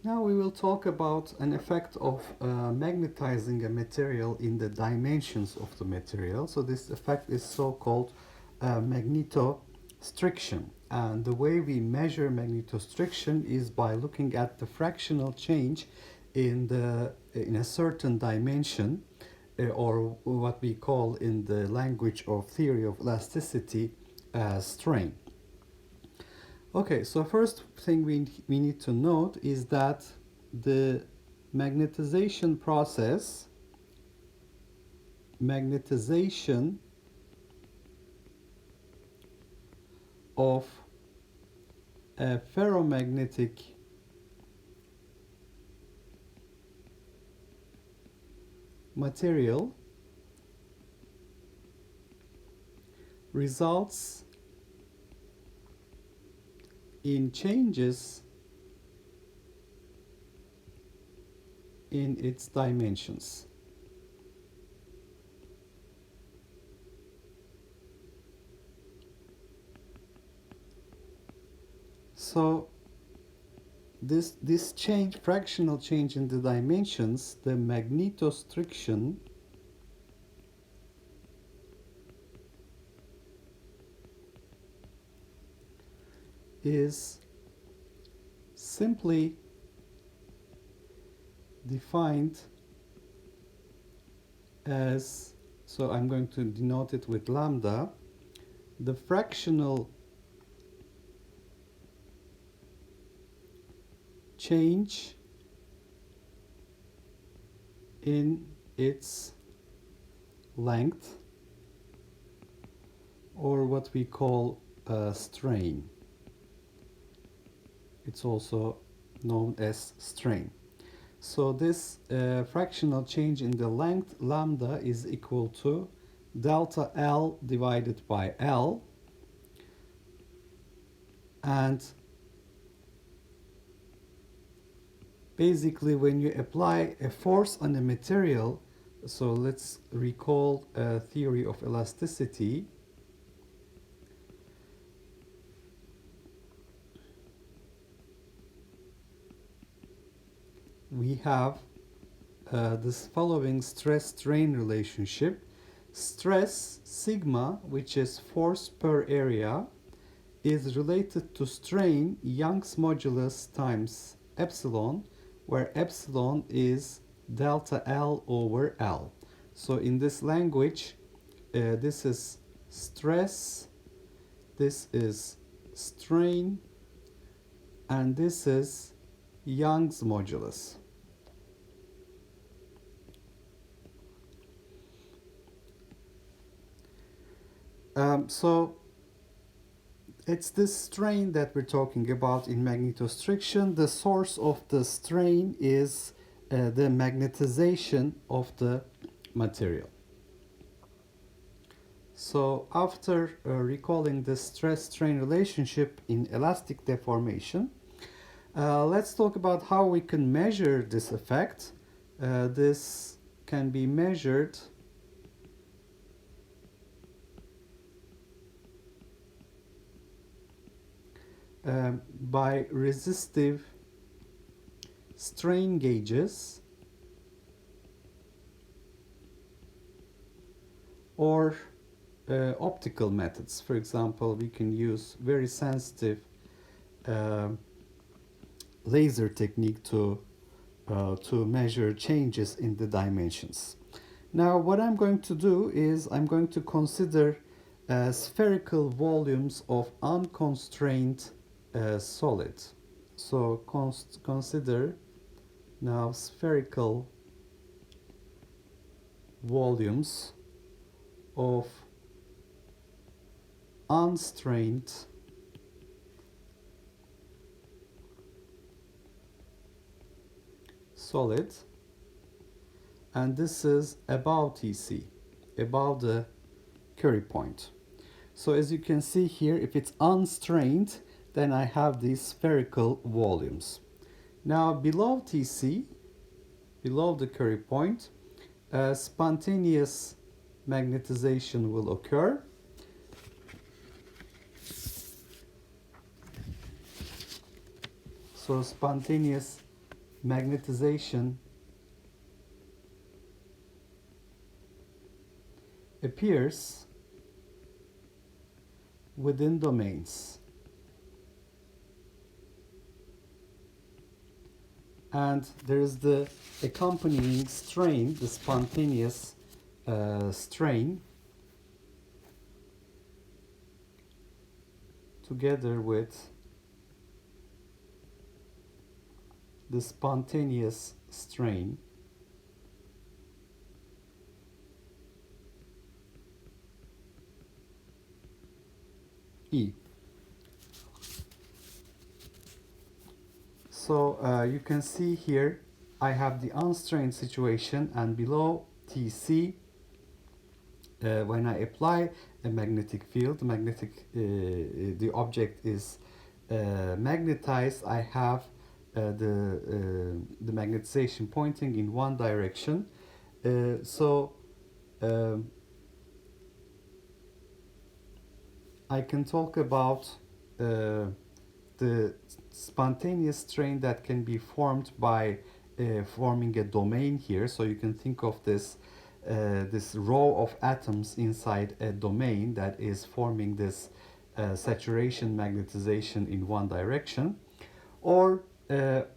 Now we will talk about an effect of magnetizing a material in the dimensions of the material. So this effect is so-called magnetostriction. And the way we measure magnetostriction is by looking at the fractional change in a certain dimension, or what we call in the language of theory of elasticity strain. Okay, so first thing we need to note is that the magnetization of a ferromagnetic material results in changes in its dimensions. So this change, fractional change in the dimensions, the magnetostriction, is simply defined as, so I'm going to denote it with lambda, the fractional change in its length, or what we call strain. It's also known as strain. So this fractional change in the length, lambda, is equal to delta L divided by L, and basically when you apply a force on a material, so let's recall a theory of elasticity. We have this following stress-strain relationship. Stress sigma, which is force per area, is related to strain Young's modulus times epsilon, where epsilon is delta L over L. So in this language, this is stress, this is strain, and this is Young's modulus. So it's this strain that we're talking about in magnetostriction. The source of the strain is the magnetization of the material. So after recalling the stress-strain relationship in elastic deformation, let's talk about how we can measure this effect. This can be measured by resistive strain gauges or optical methods. For example, we can use very sensitive laser technique to measure changes in the dimensions. Now what I'm going to do is I'm going to consider spherical volumes of unconstrained solid. So consider now spherical volumes of unstrained solid, and this is above TC, above the Curie point. So as you can see here, if it's unstrained, then I have these spherical volumes. Now below TC, below the Curie point, spontaneous magnetization will occur. So spontaneous magnetization appears within domains. And there is the accompanying strain, the spontaneous strain, together with the spontaneous strain. E. So you can see here I have the unstrained situation, and below TC, when I apply a magnetic field, the object is magnetized. I have the magnetization pointing in one direction. I can talk about the spontaneous strain that can be formed by forming a domain here. So you can think of this this row of atoms inside a domain that is forming this saturation magnetization in one direction. Or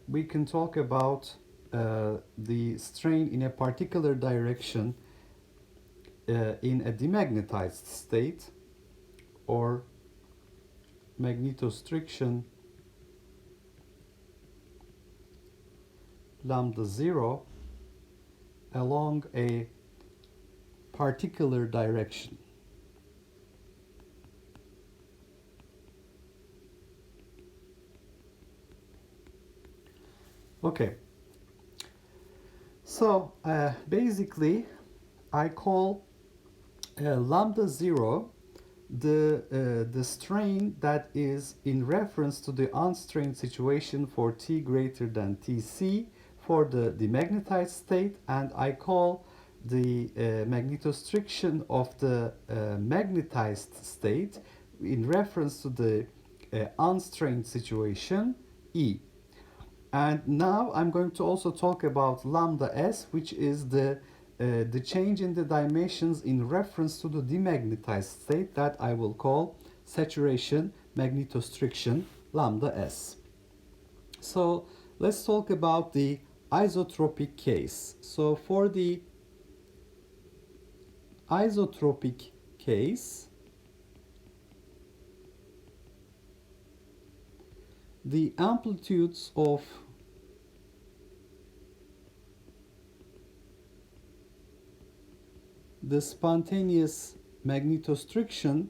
we can talk about the strain in a particular direction in a demagnetized state, or magnetostriction lambda 0 along a particular direction. Okay, so basically I call lambda 0 the strain that is in reference to the unstrained situation for t greater than Tc for the demagnetized state, and I call the magnetostriction of the magnetized state in reference to the unstrained situation E. And now I'm going to also talk about lambda s, which is the change in the dimensions in reference to the demagnetized state that I will call saturation magnetostriction lambda s. So let's talk about the isotropic case. So for the isotropic case, the amplitudes of the spontaneous magnetostriction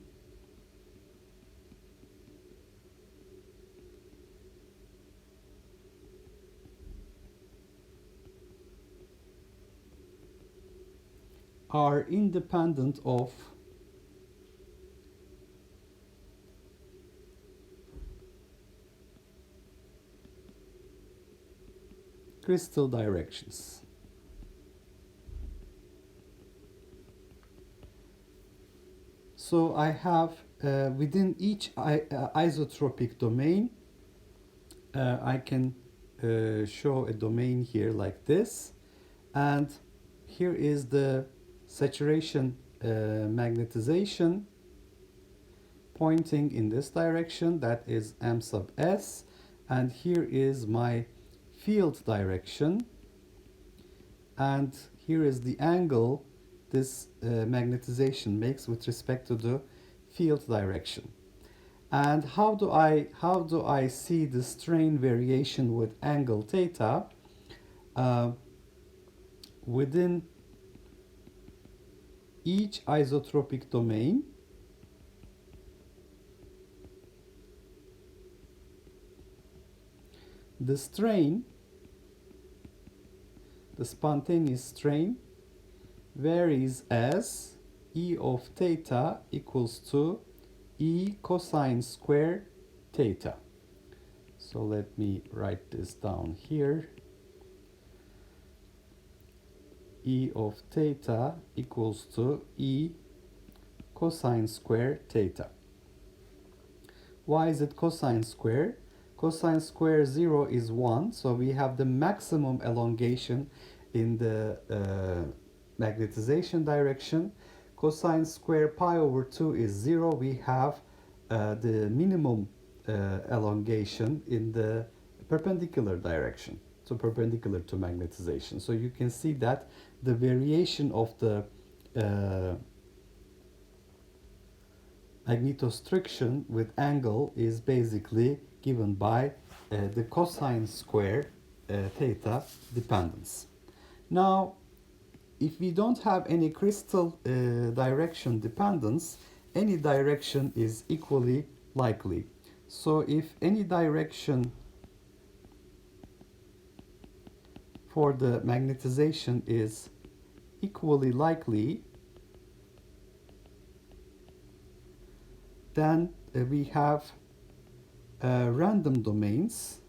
are independent of crystal directions. So I have within each isotropic domain, I can show a domain here like this, and here is the saturation magnetization pointing in this direction, that is m sub s, and here is my field direction, and here is the angle this magnetization makes with respect to the field direction. And how do I see the strain variation with angle theta within each isotropic domain? The strain, the spontaneous strain, varies as E of theta equals to E cosine square theta. So let me write this down here. E of theta equals to E cosine square theta. Why is it cosine square? Cosine square 0 is 1, so we have the maximum elongation in the magnetization direction. Cosine square pi over 2 is 0. We have the minimum elongation in the perpendicular direction, so perpendicular to magnetization. So you can see that the variation of the magnetostriction with angle is basically given by the cosine square theta dependence. Now, if we don't have any crystal direction dependence, any direction is equally likely. So if any direction for the magnetization is equally likely, then we have random domains,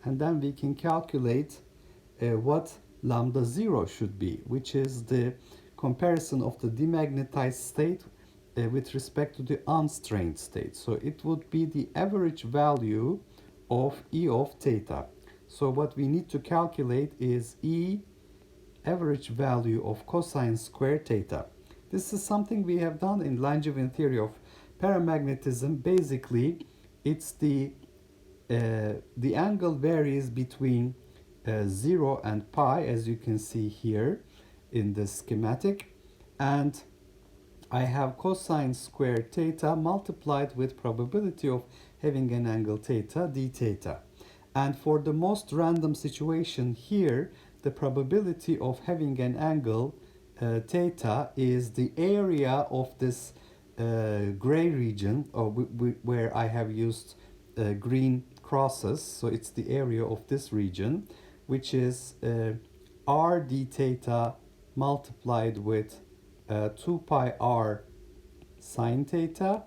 and then we can calculate what lambda 0 should be, which is the comparison of the demagnetized state with respect to the unstrained state. So it would be the average value of E of theta. So what we need to calculate is E average value of cosine square theta. This is something we have done in Langevin theory of paramagnetism. Basically, it's the angle varies between 0 and pi, as you can see here in the schematic, and I have cosine square theta multiplied with probability of having an angle theta d theta. And for the most random situation here, the probability of having an angle theta is the area of this gray region, or where I have used green crosses. So it's the area of this region, which is r d theta multiplied with 2 pi r sine theta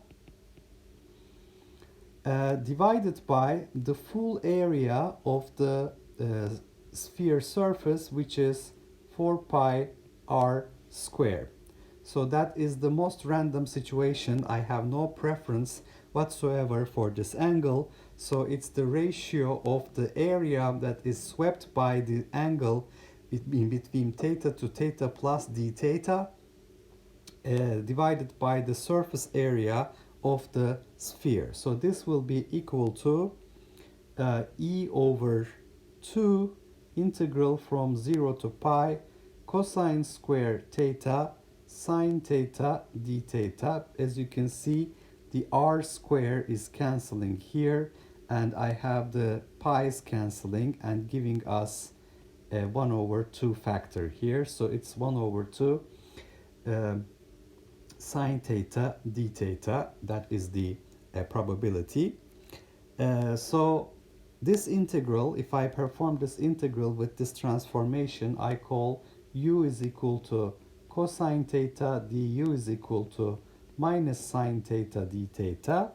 divided by the full area of the sphere surface, which is 4 pi r square. So that is the most random situation. I have no preference whatsoever for this angle. So it's the ratio of the area that is swept by the angle in between theta to theta plus d theta divided by the surface area of the sphere. So this will be equal to E over 2 integral from 0 to pi cosine square theta sine theta d theta. As you can see, the r square is cancelling here, and I have the pi's cancelling and giving us a 1 over 2 factor here. So it's 1 over 2 sine theta d theta. That is the probability. So this integral, if I perform this integral with this transformation, I call u is equal to cosine theta du is equal to minus sine theta d theta.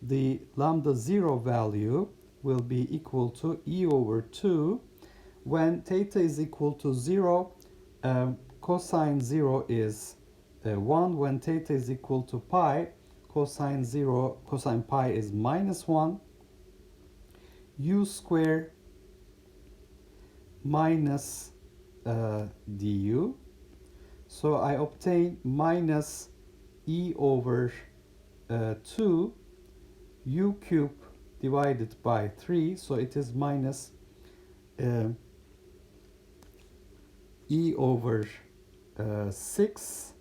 The lambda 0 value will be equal to E over 2. When theta is equal to 0, cosine 0 is 1. When theta is equal to pi, cosine pi is minus 1. U square minus du. So I obtain minus E over 2 u cube divided by 3. So it is minus E over 6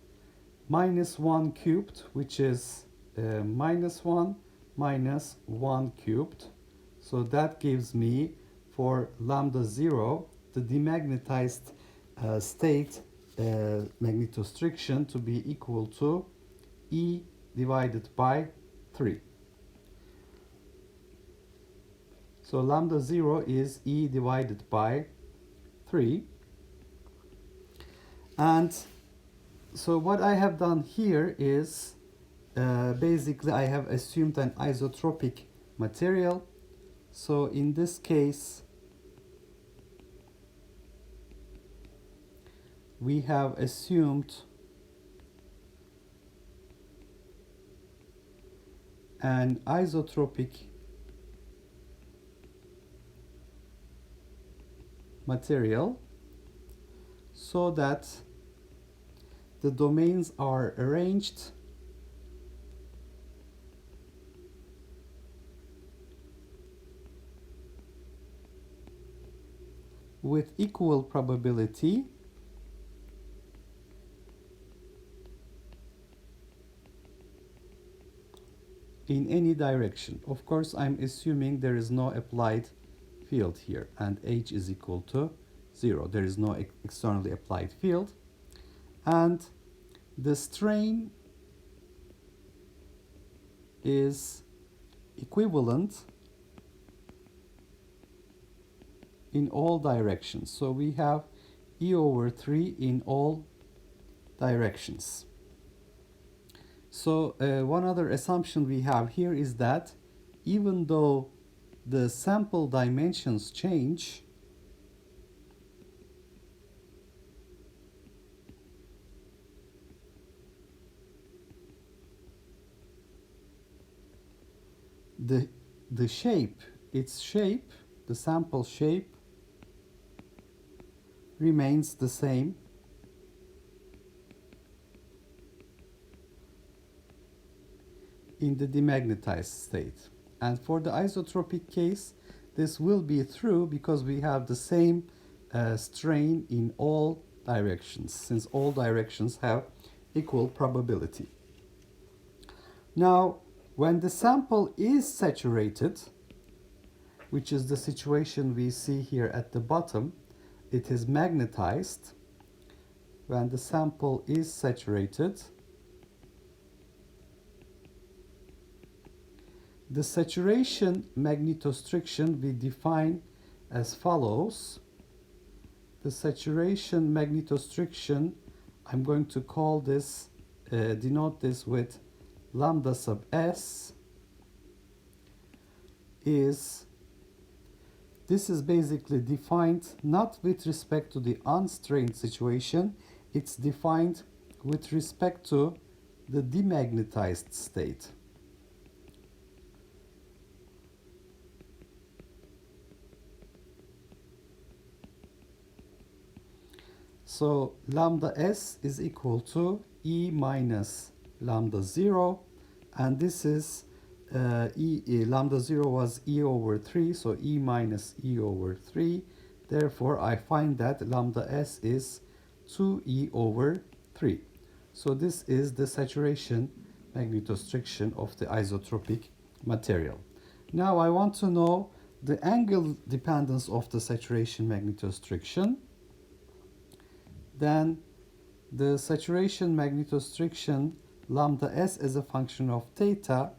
minus 1 cubed, which is minus 1 minus 1 cubed. So that gives me, for lambda 0, the demagnetized state magnetostriction to be equal to E divided by 3. So lambda 0 is E divided by 3. And so what I have done here is basically I have assumed an isotropic material. So in this case, we have assumed an isotropic material so that the domains are arranged with equal probability in any direction. Of course, I'm assuming there is no applied field here, and H is equal to 0. There is no externally applied field. And the strain is equivalent in all directions. So we have E over 3 in all directions. So one other assumption we have here is that even though the sample dimensions change, the shape, its shape, the sample shape remains the same in the demagnetized state. And for the isotropic case, this will be true because we have the same strain in all directions, since all directions have equal probability. Now, when the sample is saturated, which is the situation we see here at the bottom, it is magnetized. When the sample is saturated, the saturation magnetostriction we define as follows. The saturation magnetostriction, I'm going to call this, denote this with lambda sub s, this is basically defined not with respect to the unstrained situation, it's defined with respect to the demagnetized state. So lambda s is equal to E minus lambda 0, and this is lambda 0 was E over 3, so E minus E over 3. Therefore, I find that lambda s is 2E over 3. So this is the saturation magnetostriction of the isotropic material. Now I want to know the angle dependence of the saturation magnetostriction. Then the saturation magnetostriction lambda s as a function of theta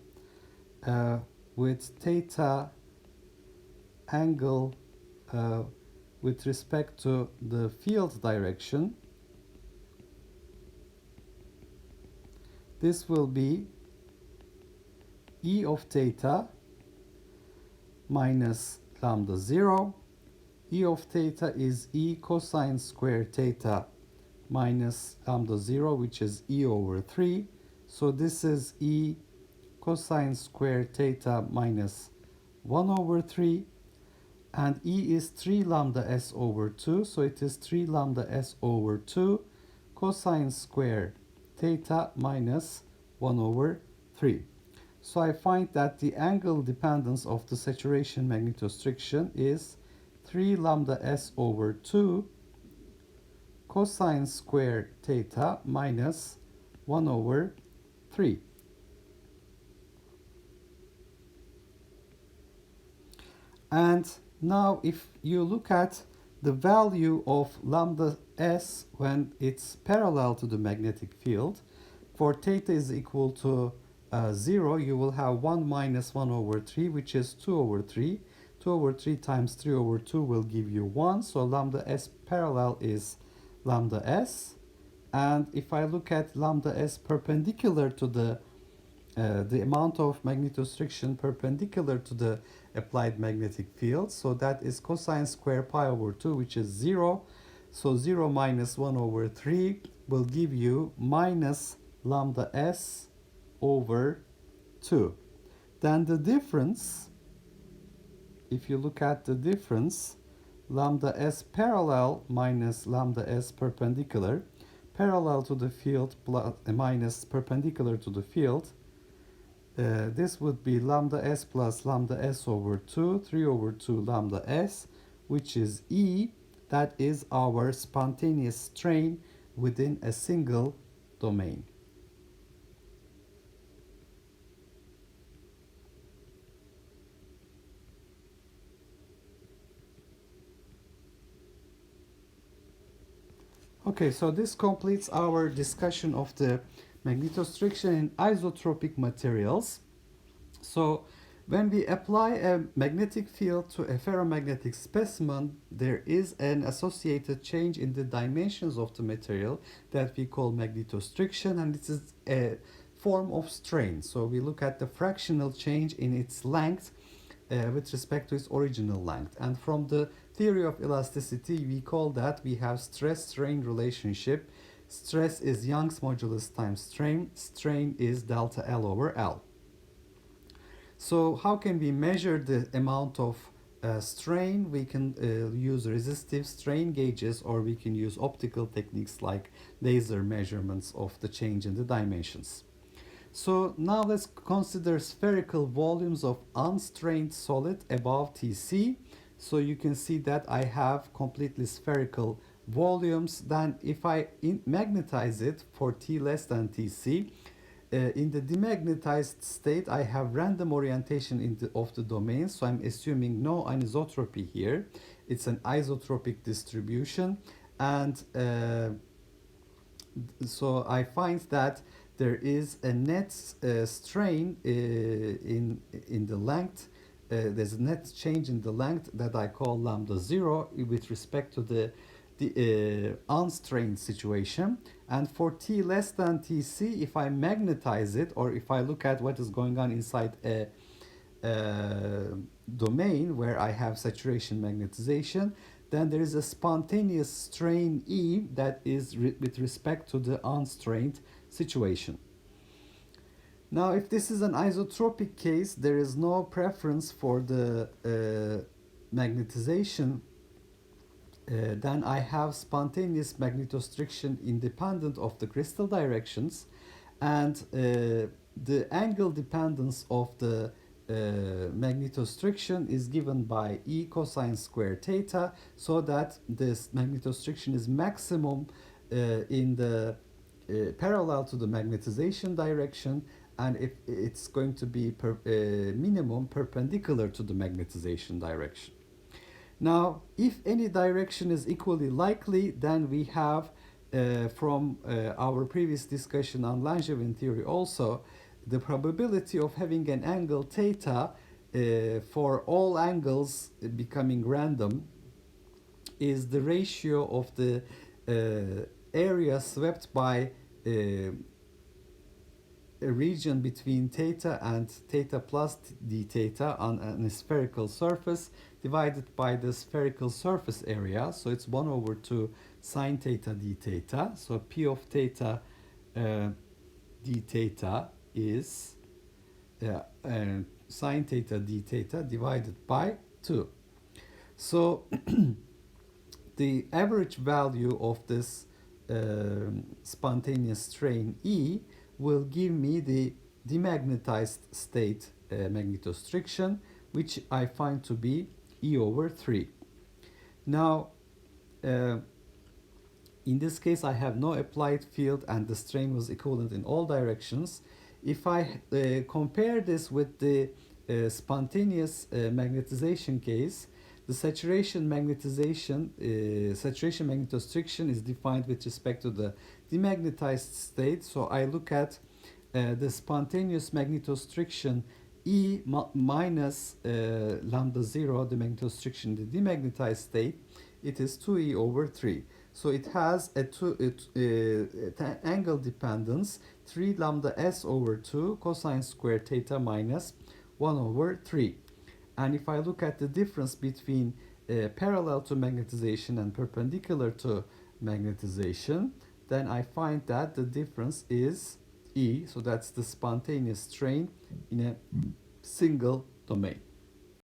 with theta angle with respect to the field direction. This will be E of theta minus lambda 0. E of theta is E cosine square theta minus lambda 0, which is E over 3. So this is E cosine square theta minus 1 over 3. And E is 3 lambda s over 2. So it is 3 lambda s over 2 cosine square theta minus 1 over 3. So I find that the angle dependence of the saturation magnetostriction is 3 lambda s over 2 cosine square theta minus 1 over 3. And now if you look at the value of lambda s when it's parallel to the magnetic field, for theta is equal to 0, you will have 1 minus 1 over 3, which is 2 over 3. 2 over 3 times 3 over 2 will give you 1. So lambda s parallel is lambda s. And if I look at lambda s perpendicular to the amount of magnetostriction perpendicular to the applied magnetic field, so that is cosine square pi over 2, which is 0. So 0 minus 1 over 3 will give you minus lambda s over 2. then the difference, if you look at the difference, lambda s parallel minus lambda s perpendicular, parallel to the field plus minus perpendicular to the field, this would be lambda s plus lambda s over 2, 3 over 2 lambda s, which is E. That is our spontaneous strain within a single domain. Okay, so this completes our discussion of the magnetostriction in isotropic materials. So when we apply a magnetic field to a ferromagnetic specimen, there is an associated change in the dimensions of the material that we call magnetostriction, and this is a form of strain. So we look at the fractional change in its length with respect to its original length. And from the theory of elasticity, we call that we have stress-strain relationship. Stress is Young's modulus times strain. Strain is delta L over L. So how can we measure the amount of strain? We can use resistive strain gauges, or we can use optical techniques like laser measurements of the change in the dimensions. So now let's consider spherical volumes of unstrained solid above Tc. So you can see that I have completely spherical volumes. Then if I magnetize it for T less than Tc, in the demagnetized state, I have random orientation of the domain, so I'm assuming no anisotropy here. It's an isotropic distribution, and so I find that there is a net strain in the length. There's a net change in the length that I call lambda 0 with respect to the unstrained situation. And for T less than Tc, if I magnetize it, or if I look at what is going on inside a domain where I have saturation magnetization, then there is a spontaneous strain E that is with respect to the unstrained situation. Now, if this is an isotropic case, there is no preference for the magnetization. Then I have spontaneous magnetostriction independent of the crystal directions, and the angle dependence of the magnetostriction is given by E cosine square theta, so that this magnetostriction is maximum in the parallel to the magnetization direction, and if it's going to be minimum perpendicular to the magnetization direction. Now, if any direction is equally likely, then we have from our previous discussion on Langevin theory also, the probability of having an angle theta for all angles becoming random is the ratio of the area swept by a region between theta and theta plus d theta on a spherical surface divided by the spherical surface area. So it's 1 over 2 sine theta d theta. So p of theta d theta is sine theta d theta divided by 2. So the average value of this spontaneous strain E will give me the demagnetized state magnetostriction, which I find to be E over 3. Now, in this case, I have no applied field and the strain was equivalent in all directions. If I compare this with the spontaneous magnetization case, the saturation magnetostriction is defined with respect to the demagnetized state. So I look at the spontaneous magnetostriction E minus lambda 0, the magnetostriction, the demagnetized state, it is 2E over 3. So it has a angle dependence 3 lambda s over 2 cosine square theta minus 1 over 3. And if I look at the difference between parallel to magnetization and perpendicular to magnetization, then I find that the difference is E. So that's the spontaneous strain in a single domain.